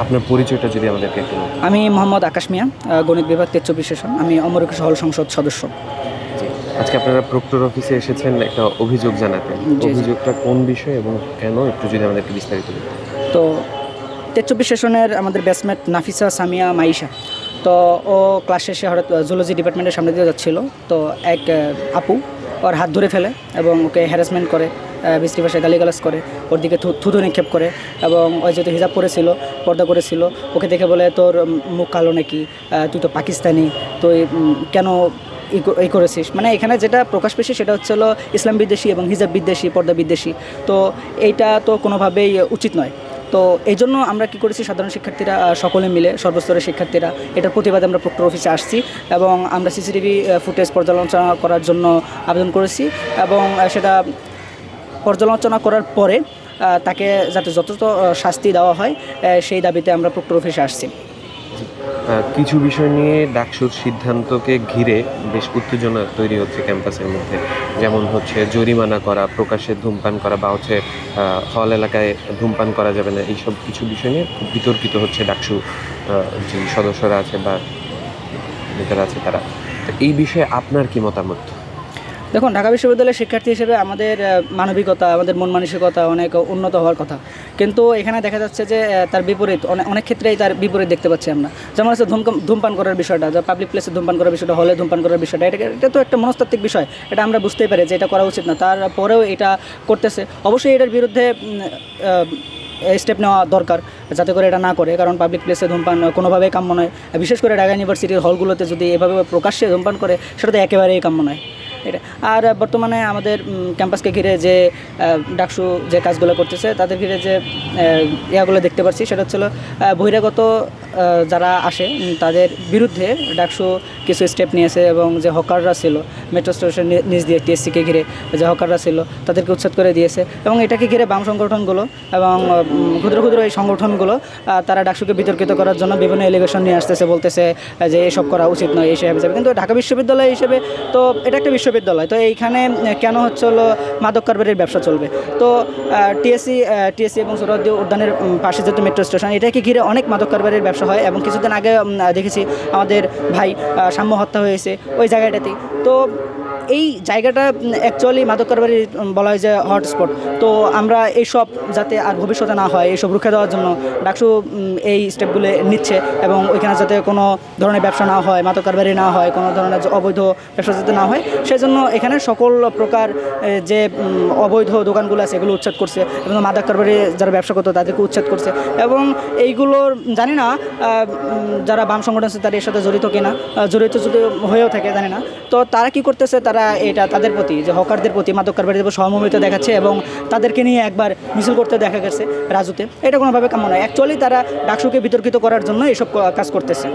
আপনার পরিচয়টা যদি আমাদেরকে একটু বলতেন। আমি মোহাম্মদ আকাশ মিয়া, গণিত বিভাগ 43 সেশন। আমি অমরকিশোর হল সংসদ সদস্য। জি। আজকে আপনারা প্রক্টর অফিসে এসেছেন একটা অভিযোগ জানাতে। জি, জি। অভিযোগটা কোন বিষয়ে এবং কেন একটু যদি আমাদেরকে বিস্তারিত বলতেন। তো 43 সেশনের আমাদের ব্যাচমেট নাফিসা সামিয়া মাইশা, তো ও ক্লাস শেষে হঠাৎ জুলজি ডিপার্টমেন্টের সামনে দিয়ে যাচ্ছিল। তো এক আপু ওর হাত ধরে ফেলে এবং ওকে হ্যারাসমেন্ট করে, বিশ্রী ভাষায় গালিগালাজ করে, ওর দিকে থুতু নিক্ষেপ করে। এবং ওই যেহেতু হিজাব পরেছিল, পর্দা করেছিল, ওকে দেখে বলে তোর মুখ কালো নাকি, তুই তো পাকিস্তানি, তুই কেন এই করেছিস। মানে এখানে যেটা প্রকাশ পেয়েছে সেটা হচ্ছে হলো ইসলাম বিদ্বেষী এবং হিজাব বিদ্বেষী, পর্দা বিদ্বেষী। তো এইটা তো কোনোভাবেই উচিত নয়। তো এই জন্য আমরা কী করেছি, সাধারণ শিক্ষার্থীরা সকলে মিলে, সর্বস্তরের শিক্ষার্থীরা, এটার প্রতিবাদে আমরা প্রক্টর অফিসে আসছি এবং আমরা সিসিটিভি ফুটেজ পর্যালোচনা করার জন্য আবেদন করেছি। এবং সেটা পর্যালোচনা করার পরে তাকে যাতে যথাযথ শাস্তি দেওয়া হয় সেই দাবিতে আমরা প্রক্টর অফিসে আসছি। কিছু বিষয় নিয়ে ডাকসুর সিদ্ধান্তকে ঘিরে বেশ উত্তেজনা তৈরি হচ্ছে ক্যাম্পাসের মধ্যে, যেমন হচ্ছে জরিমানা করা, প্রকাশ্যে ধূমপান করা, বা হচ্ছে হল এলাকায় ধূমপান করা যাবে না, এইসব কিছু বিষয় নিয়ে খুব বিতর্কিত হচ্ছে ডাকসু যে সদস্যরা আছে বা নেতারা আছে তারা। তো এই বিষয়ে আপনার কি মতামত? দেখুন, ঢাকা বিশ্ববিদ্যালয়ের শিক্ষার্থী হিসেবে আমাদের মানবিকতা, আমাদের মন মানসিকতা অনেক উন্নত হওয়ার কথা, কিন্তু এখানে দেখা যাচ্ছে যে তার বিপরীত, অনেক ক্ষেত্রেই তার বিপরীত দেখতে পাচ্ছি আমরা। যেমন হচ্ছে ধূমপান করার বিষয়টা, যে পাবলিক প্লেসে ধূমপান করার বিষয়টা, হলে ধূমপান করার বিষয়টা, এটা তো একটা মনস্তাত্ত্বিক বিষয়। এটা আমরা বুঝতেই পারি যে এটা করা উচিত না, তারপরেও এটা করতেছে। অবশ্যই এটার বিরুদ্ধে স্টেপ নেওয়া দরকার যাতে করে এটা না করে, কারণ পাবলিক প্লেসে ধূমপান কোনোভাবেই কাম্য নয়। বিশেষ করে ঢাকা ইউনিভার্সিটির হলগুলোতে যদি এভাবে প্রকাশ্যে ধূমপান করে, সেটা তো একেবারেই কাম্য নয় এটা। আর বর্তমানে আমাদের ক্যাম্পাসকে ঘিরে যে ডাকসু যে কাজগুলো করতেছে, তাদের ঘিরে যে ইয়াগুলো দেখতে পাচ্ছি, সেটা হচ্ছিল বহিরাগত যারা আসে তাদের বিরুদ্ধে ডাকসু কিছু স্টেপ নিয়েছে। এবং যে হকাররা ছিল মেট্রো স্টেশন নিচ দিয়ে টিএসসিকে ঘিরে যে হকাররা ছিল, তাদেরকে উচ্ছেদ করে দিয়েছে। এবং এটাকে ঘিরে বাম সংগঠনগুলো এবং ক্ষুদ্র ক্ষুদ্র এই সংগঠনগুলো তারা ডাকসুকে বিতর্কিত করার জন্য বিভিন্ন এলিগেশন নিয়ে আসতেছে, বলতেছে যে এসব করা উচিত নয় এই হিসেবে। কিন্তু ঢাকা বিশ্ববিদ্যালয় হিসেবে তো এটা একটা বিশ্ববিদ্যালয়, তো এইখানে কেন হচ্ছে হলো মাদক কারবারির ব্যবসা চলবে। তো টিএসসি এবং সোহরাওয়ার্দী উদ্যানের পাশে যেহেতু মেট্রো স্টেশন, এটাকে ঘিরে অনেক মাদক কারবারির ব্যবসা হয়। এবং কিছুদিন আগে দেখেছি আমাদের ভাই সাম্য হত্যা হয়েছে ওই জায়গাটাতেই। তো এই জায়গাটা অ্যাকচুয়ালি মাদক কারবারি বলা হয় যে হটস্পট। তো আমরা এইসব যাতে আর ভবিষ্যতে না হয়, এইসব রুখে দেওয়ার জন্য ডাকসু এই স্টেপগুলো নিচ্ছে। এবং ওইখানে যাতে কোনো ধরনের ব্যবসা না হয়, মাদক কারবারি না হয়, কোনো ধরনের অবৈধ ব্যবসা যাতে না হয়, সেজন্য এখানে সকল প্রকার যে অবৈধ দোকানগুলো আছে এগুলো উচ্ছেদ করছে, এবং মাদক কারবারি যারা ব্যবসা করতো তাদেরকে উচ্ছেদ করছে। এবং এইগুলোর জানি না যারা বাম সংগঠন আছে তারা এর সাথে জড়িত কিনা, জড়িত যদি হয়েও থাকে জানি না। তো তারা কি করতেছে, তারা এটা তাদের প্রতি, যে হকারদের প্রতি, মাদক কারবারিদের প্রতি সহমর্মিতা দেখাচ্ছে এবং তাদেরকে নিয়ে একবার মিছিল করতে দেখা গেছে রাজুতে। এটা কোনোভাবে কাম্য নয়। অ্যাকচুয়ালি তারা ডাকসুকে বিতর্কিত করার জন্য এসব কাজ করতেছে।